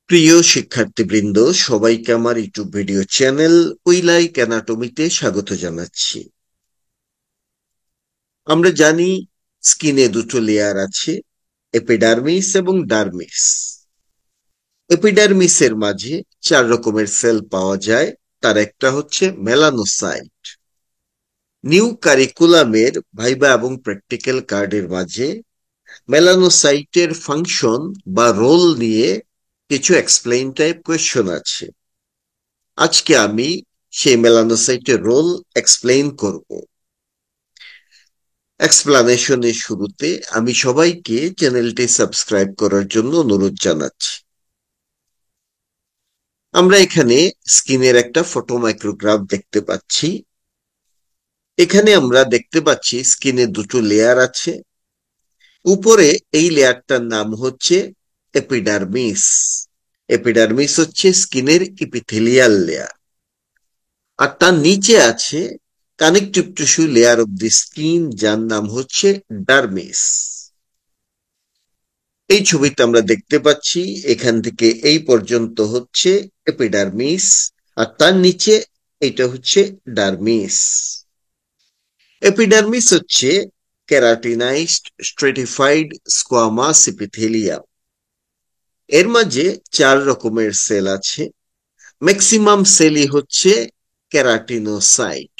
প্রিয় শিক্ষার্থীবৃন্দ, সবাইকে আমার YouTube video channel we like অ্যানাটমিতে স্বাগত জানাচ্ছি। আমরা জানি স্কিনে দুটো লেয়ার আছে, এপিডার্মিস এবং ডার্মিস। এপিডার্মিসের মাঝে 4 রকমের সেল পাওয়া যায়। তার একটা হচ্ছে মেলানোসাইট। নিউ কারিকুলামের ভাইবা এবং প্র্যাকটিক্যাল কার্ডের মাঝে মেলানোসাইটের ফাংশন বা রোল নিয়ে কিছু এক্সপ্লেইন টাইপ কোয়েশ্চন আছে। আজকে আমি সেই মেলানোসাইটের রোল এক্সপ্লেইন করব। এক্সপ্লানেশনের শুরুতে আমি সবাইকে চ্যানেলটি সাবস্ক্রাইব করার জন্য অনুরোধ জানাচ্ছি। আমরা এখানে স্কিনের একটা ফটো মাইক্রোগ্রাফ দেখতে পাচ্ছি। এখানে আমরা দেখতে পাচ্ছি স্কিনে দুটো লেয়ার আছে। উপরে এই লেয়ারটার নাম হচ্ছে এপিডার্মিস। এপিডার্মিস হচ্ছে স্কিনের ইপিথেলিয়াল লেয়ার। আর তার নিচে আছে connective tissue layer of the skin, যার নাম হচ্ছে ডার্মিস। এই ছবিতে আমরা দেখতে পাচ্ছি এখান থেকে এই পর্যন্ত হচ্ছে এপিডার্মিস, আর তার নিচে এটা হচ্ছে ডার্মিস। এপিডার্মিস হচ্ছে কেরাটিনাইজড স্ট্রেটিফাইড স্কোয়ামাস এপিথেলিয়াম। এর মাঝে 4 রকমের সেল আছে। ম্যাক্সিমাম সেলই হচ্ছে কেরাটিনোসাইট।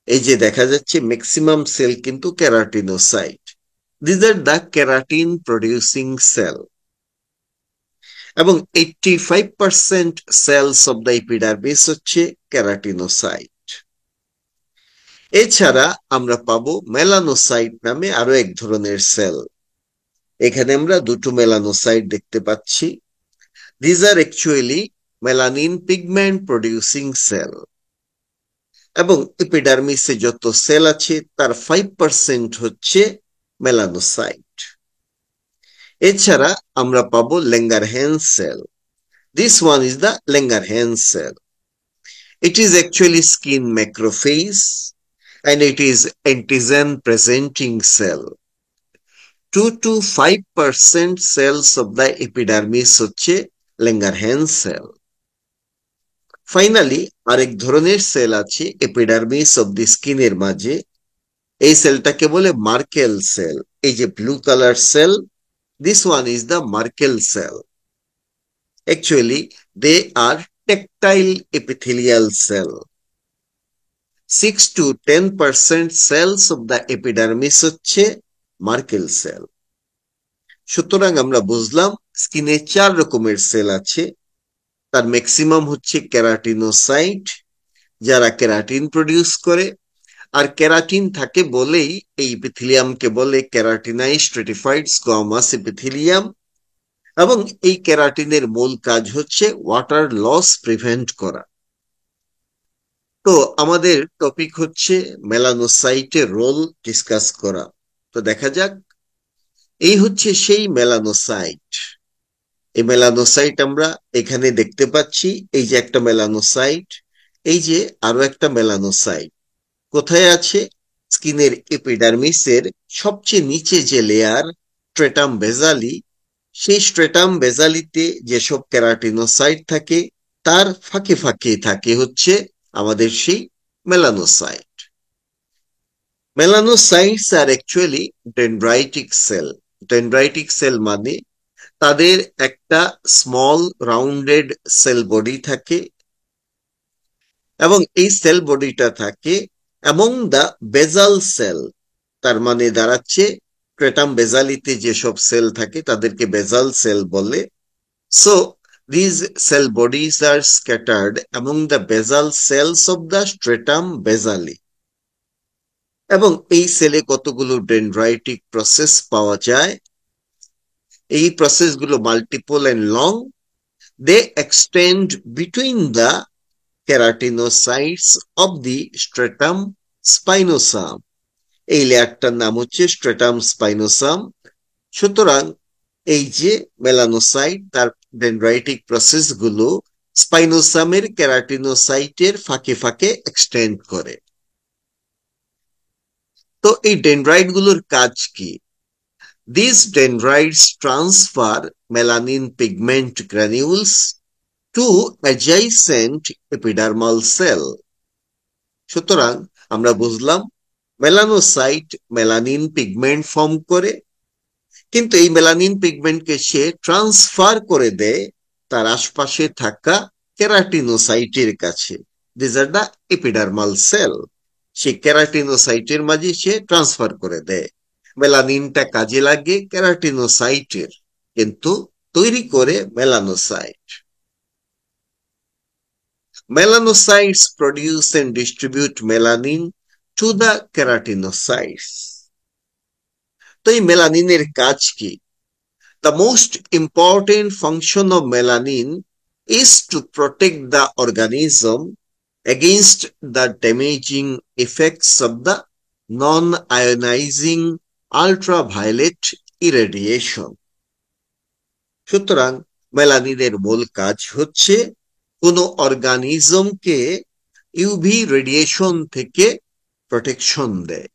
এই যে দেখা যাচ্ছে ম্যাক্সিমাম সেল কিন্তু keratinocyte. This are the keratin producing cell. এবং 85% সেলস অফ দ্য এপিডার্মিস হচ্ছে কেরাটিনোসাইট। এছাড়া আমরা পাবো মেলানোসাইট নামে আরো এক ধরনের সেল। এখানে আমরা দুটো মেলানোসাইট দেখতে পাচ্ছি। This are actually melanin pigment producing cell. এবং এপিডার্মিসে যত সেল আছে তার 5% হচ্ছে মেলানোসাইট। এছাড়া আমরা পাবো Langerhans cell. This one is the Langerhans cell. It is actually skin macrophage and it is antigen presenting cell. 2 to 5% cells of the epidermis হচ্ছে ল্যাঙ্গারহ্যান্স সেল। ফাইনালি আরেক ধরনের সেল আছে এপিডার্মিস অফ দি স্কিনের মাঝে। এই সেলটাকে বলে Markle cell. এই যে blue colour cell, this one is the Merkel cell. Actually they are tactile epithelial cell. 6 to 10% cells of the epidermis হচ্ছে মার্কেল সেল। সুতরাং আমরা বুঝলাম স্কিনে 4 রকমের সেল আছে। তার ম্যাক্সিমাম হচ্ছে কেরাটিনোসাইট, যারা কেরাটিন প্রডিউস করে। আর কেরাটিন থাকে বলেই এই এপিথেলিয়ামকে বলে কেরাটিনাইজড স্ট্রেটিফাইড স্কোয়ামাস এপিথেলিয়াম। এবং এই কেরাটিনের মূল কাজ হচ্ছে ওয়াটার লস প্রিভেন্ট করা। তো আমাদের টপিক হচ্ছে মেলানোসাইটের রোল ডিসকাস করা। তো দেখা যাক, এই হচ্ছে সেই মেলানোসাইট। এই মেলানোসাইট আমরা এখানে দেখতে পাচ্ছি। এই যে একটা মেলানোসাইট, এই যে আরো একটা মেলানোসাইট। কোথায় আছে? স্কিনের এপিডার্মিসের সবচেয়ে নিচে যে লেয়ার, স্ট্রেটাম বেজালি, সেই স্ট্রেটাম বেজালিতে যেসব কেরাটিনোসাইট থাকে তার ফাঁকে ফাঁকে থাকে হচ্ছে আমাদের সেই মেলানোসাইট। মেলানোসাইটস আর actually dendritic cell. Dendritic cell মানে তাদের একটা স্মল রাউন্ডেড সেল বডি থাকে, এবং এই সেল বডিটা থাকে অ্যামং দ্য বেজাল সেল। তার মানে দাঁড়াচ্ছে ক্রেটাম বেজালিতে যেসব সেল থাকে তাদেরকে বেজাল সেল বলে। So these cell bodies are scattered among the basal cells of the stratum basali. এবং এই সেলে কতগুলো ডেনড্রাইটিক প্রসেস পাওয়া যায়। এই প্রসেসগুলো multiple and long. They extend between the keratinocytes of the stratum spinosum. এই লেয়ারটার নাম হচ্ছে স্ট্রেটাম স্পাইনোসাম। সুতরাং এই যে মেলানোসাইট, তার ডেনড্রাইটিক প্রসেস গুলো স্পাইনোসামের কেরাটিনোসাইটের ফাঁকে ফাঁকে এক্সটেন্ড করে। তো এই ডেনড্রাইট গুলোর কাজ কি? These dendrites transfer melanin pigment granules to adjacent epidermal cell. সুতরাং আমরা বুঝলাম মেলানোসাইট মেলানিন পিগমেন্ট ফর্ম করে, কিন্তু এই মেলানিন পিগমেন্টকে সে ট্রান্সফার করে দেয় তার আশপাশে থাকা কেরাটিনোসাইটের কাছে। This are the epidermal cell. সে কেরাটিনোসাইটের মাঝে সে ট্রান্সফার করে দেয়। মেলানিনটা কাজে লাগে কেরাটিনোসাইটের, কিন্তু তৈরি করে melanocyte. Melanocytes produce and distribute melanin to the keratinocytes. তো এই মেলানিনের কাজ কি? The most important function of melanin is to protect the organism against the damaging effects of the non-ionizing ultraviolet irradiation. সুতরাং মেলানিনের মূল কাজ হচ্ছে কোনো অর্গানিজমকে ইউভি রেডিয়েশন থেকে প্রোটেকশন দেয়।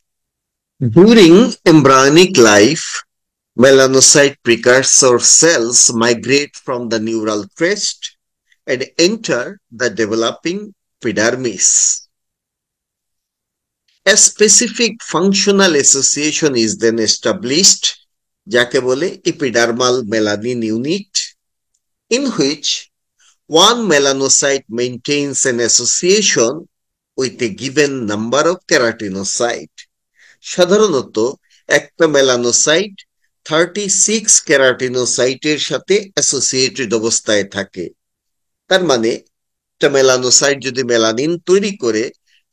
During embryonic life, melanocyte precursor cells migrate from the neural crest and enter the developing epidermis. A specific functional association is then established, যাকে বলে epidermal melanin unit, in which one melanocyte maintains an association with a given number of keratinocytes. সাধারণত একটা melanocyte 36 কেরাটিনোসাইটের সাথে associated অবস্থায় থাকে। তার মানে একটা মেলানোসাইট যদি মেলানিন তৈরি করে,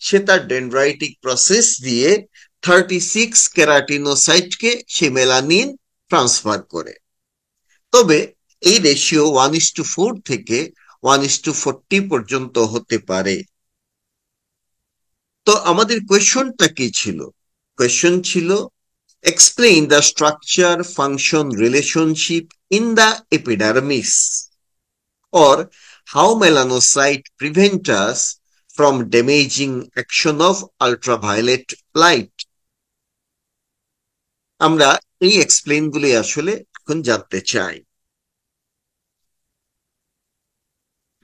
সে তার ডেনড্রাইটিক প্রসেস দিয়ে 36 কেরাটিনোসাইটকে সে মেলানিন ট্রান্সফার করে। তবে এই রেশিও 1:4 থেকে 1:40 পর্যন্ত হতে পারে। তো আমাদের কোয়েশ্চনটা কি ছিল? কোয়েশ্চন ছিল, explain the structure function relationship in the epidermis, or how melanocyte prevent us from damaging action of ultraviolet light. আমরা এই এক্সপ্লেইন গুলি আসলে এখন জানতে চাই।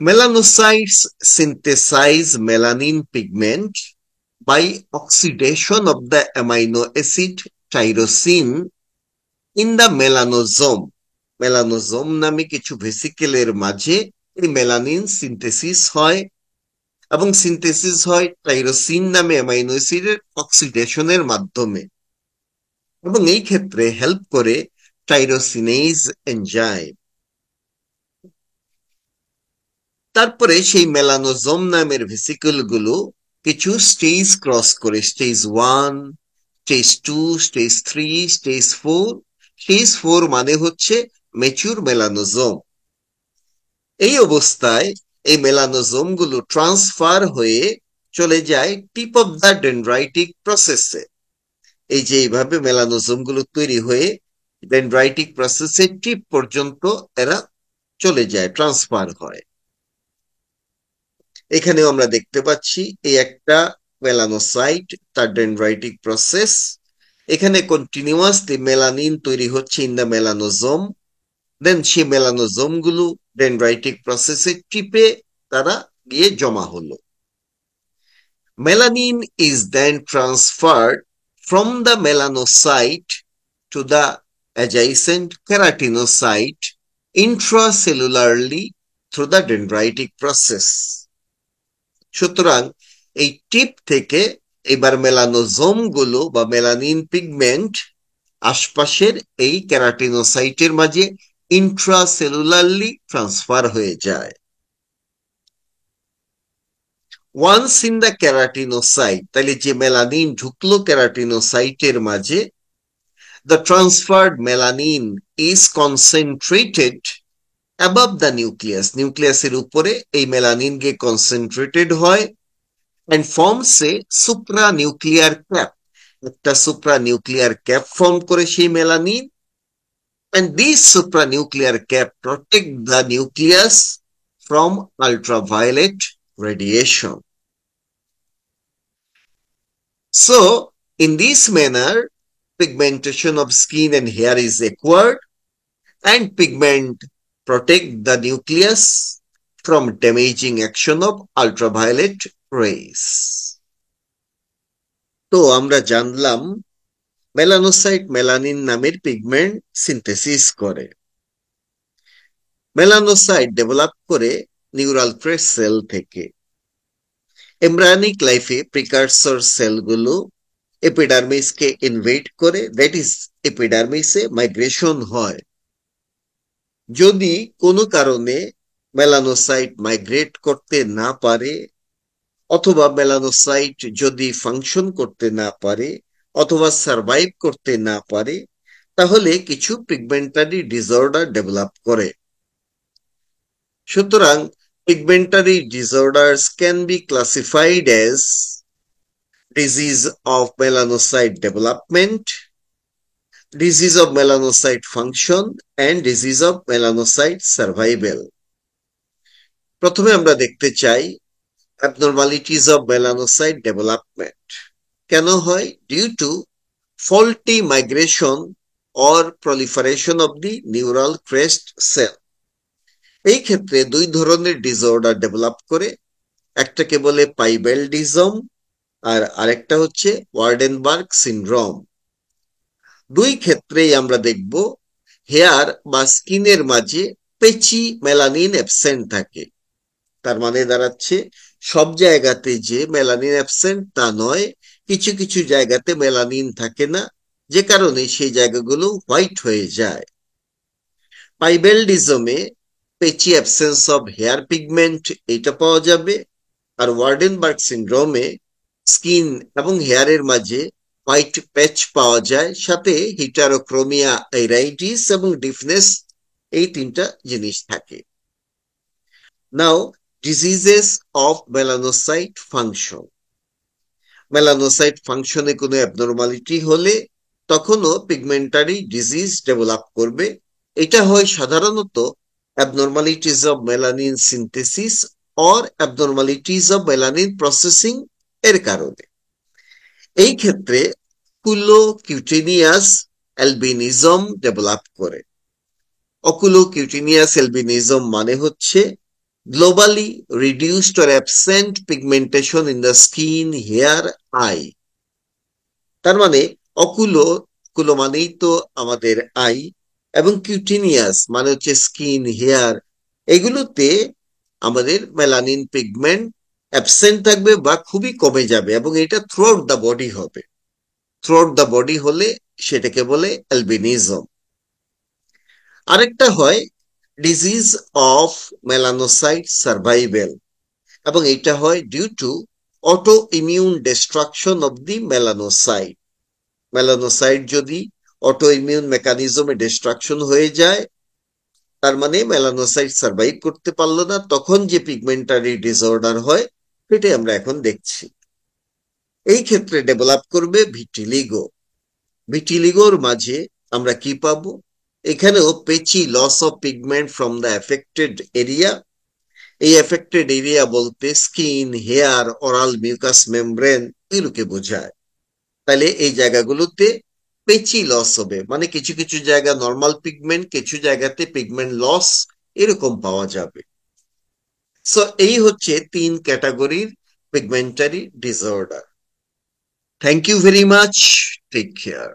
Melanocytes synthesize melanin pigment by oxidation of the amino acid tyrosine in the melanosome. মেলানোজোম নামে কিছু ভেসিকেলের মাঝে এই মেলানিন সিনথেসিস হয়, এবং সিনথেসিস হয় টাইরোসিন নামে অ্যামাইনো অ্যাসিডের অক্সিডেশনের মাধ্যমে, এবং এই ক্ষেত্রে হেল্প করে টাইরোসিনেজ এনজাইম। তারপরে সেই মেলানোজোম নামের ভেসিকেল গুলো কিছু স্টেজ ক্রস করে, stage 1, stage 2, stage 3, stage 4। Stage 4 মানে হচ্ছে ম্যাচিউর মেলানোজোম। এই অবস্থায় এই মেলানোজোম গুলো ট্রান্সফার হয়ে চলে যায় টিপ অফ দ্য ডেনড্রাইটিক প্রসেসে। এই যে এইভাবে মেলানোজোম গুলো তৈরি হয়ে ডেনড্রাইটিক প্রসেসের টিপ পর্যন্ত এরা চলে যায়, ট্রান্সফার হয়। এখানেও আমরা দেখতে পাচ্ছি এই একটা মেলানোসাইট, তার ডেনড্রাইটিক প্রসেস। এখানে কন্টিনিউয়াসলি মেলানিন তৈরি হচ্ছে ইন দ্য মেলানোজোম। দেন সেই মেলানোজোম গুলো ডেনড্রাইটিক প্রসেসে টিপে তারা গিয়ে জমা হলো। Melanin is then transferred from the melanocyte to the adjacent keratinocyte intracellularly through the dendritic process. সুতরাং এই টিপ থেকে এবার মেলানোজোম গুলো বা মেলানিন পিগমেন্ট আশপাশের এই কেরাটিনোসাইটের মাঝে ইন্ট্রাসেলুলারলি ট্রান্সফার হয়ে যায়। ওয়ান্স ইন দ্য কেরাটিনোসাইট, তাহলে যে মেলানিন ঢুকলো কেরাটিনোসাইটের মাঝে, the transferred melanin is concentrated above the nucleus. নিউক্লিয়াসের উপরে এই মেলানিন গিয়ে কনসেন্ট্রেটেড হয় and forms a supranuclear cap. একটা supranuclear cap ফর্ম করে সেই melanin, and this supranuclear cap protect the nucleus from ultraviolet radiation. So in this manner, pigmentation of skin and hair is acquired, and pigment protect the nucleus from damaging action of ultraviolet rays. তো আমরা জানলাম melanocyte melanin নামের pigment synthesis করে। Melanocyte develop করে neural crest sell থেকে। Embryonic লাইফে প্রিকারসর সেলগুলো এপিডার্মিসকে invade করে, দ্যাট ইজ এপিডার্মিসে মাইগ্রেশন হয়। যদি কোনো কারণে মেলানোসাইট মাইগ্রেট করতে না পারে, অথবা মেলানোসাইট যদি ফাংশন করতে না পারে, অথবা সার্ভাইভ করতে না পারে, তাহলে কিছু পিগমেন্টারি ডিসঅর্ডার ডেভেলপ করে। সুতরাং pigmentary disorders can be classified as disease of melanocyte development, disease of melanocyte function and disease of melanocyte survival. প্রথমে আমরা দেখতে চাই abnormalities of melanocyte development কেন হয়? due to faulty migration or proliferation of the neural crest cell. এই ক্ষেত্রে দুই ধরনের ডিসঅর্ডার ডেভেলপ করে, একটাকে বলে পাইবেলডিজম আর আরেকটা হচ্ছে ওয়ার্ডেনবার্গ সিনড্রোম। দুই ক্ষেত্রেই আমরা দেখব হেয়ার বা স্কিনের মাঝে পেচি মেলানিন অ্যাবসেন্ট থাকে। তার মানে দাঁড়াচ্ছে সব জায়গাতে যে মেলানিন অ্যাবসেন্ট তা নয়, কিছু কিছু জায়গাতে মেলানিন থাকে না, যে কারণে সেই জায়গাগুলো হোয়াইট হয়ে যায়। পাইবেলডিজমে পেচি অ্যাবসেন্স অফ হেয়ার পিগমেন্ট এটা পাওয়া যাবে, আর ওয়ার্ডেনবার্গ সিনড্রোমে স্কিন এবং হেয়ারের মাঝে হোয়াইট প্যাচ পাওয়া যায়, সাথে হিটারোক্রোমিয়া এরাইটিস এবং ডিফনেস, এই তিনটা জিনিস থাকে। Now diseases of melanocyte function. Melanocyte ফাংশনে কোনো অ্যাবনর্মালিটি হলে তখনও পিগমেন্টারি ডিজিজ ডেভেলপ করবে। এটা হয় সাধারণত abnormalities of melanin synthesis or abnormalities of melanin processing এর কারণে। এই ক্ষেত্রে অকুলোকিউটেনিয়াস অ্যালবিনিজম ডেভেলপ করে। অকুলোকিউটেনিয়াস অ্যালবিনিজম মানে হচ্ছে globally reduced or absent pigmentation in the skin, hair, eye. তার মানে অকুলো মানেই তো আমাদের আই, এবং কিউটিনিয়াস মানে হচ্ছে স্কিন, হেয়ার, এগুলোতে আমাদের মেলানিন পিগমেন্ট অ্যাবসেন্ট থাকবে বা খুবই কমে যাবে, এবং এটা থ্রু আউট দ্য বডি হবে। থ্রু আউট দ্য বডি হলে সেটাকে বলে অ্যালবিনিজম। আরেকটা হয় ডিজিজ অফ মেলানোসাইট সার্ভাইভাল, এবং এটা হয় due to autoimmune destruction of the melanocyte. Melanocyte যদি অটো ইমিউন মেকানিজমে ডিস্ট্রাকশন হয়ে যায়, তার মানে মেলানোসাইট সার্ভাইভ করতে পারলো না, তখন যে পিগমেন্টারি ডিসঅর্ডার হয় সেটাই আমরা এখন দেখছি। এই ক্ষেত্রে ডেভেলপ করবে ভিটিলিগো। ভিটিলিগোর মাঝে আমরা কি পাবো? এখানেও patchy loss of pigment from the affected area. এই এফেক্টেড এরিয়া বলতে skin, hair, oral mucous membrane এগুলোকে বোঝায়। তাহলে এই জায়গাগুলোতে পেচি লস হবে, মানে কিছু কিছু জায়গা নর্মাল পিগমেন্ট, কিছু জায়গাতে পিগমেন্ট লস এরকম পাওয়া যাবে। সো এই হচ্ছে তিন ক্যাটাগরির pigmentary disorder. Thank you very much, take care.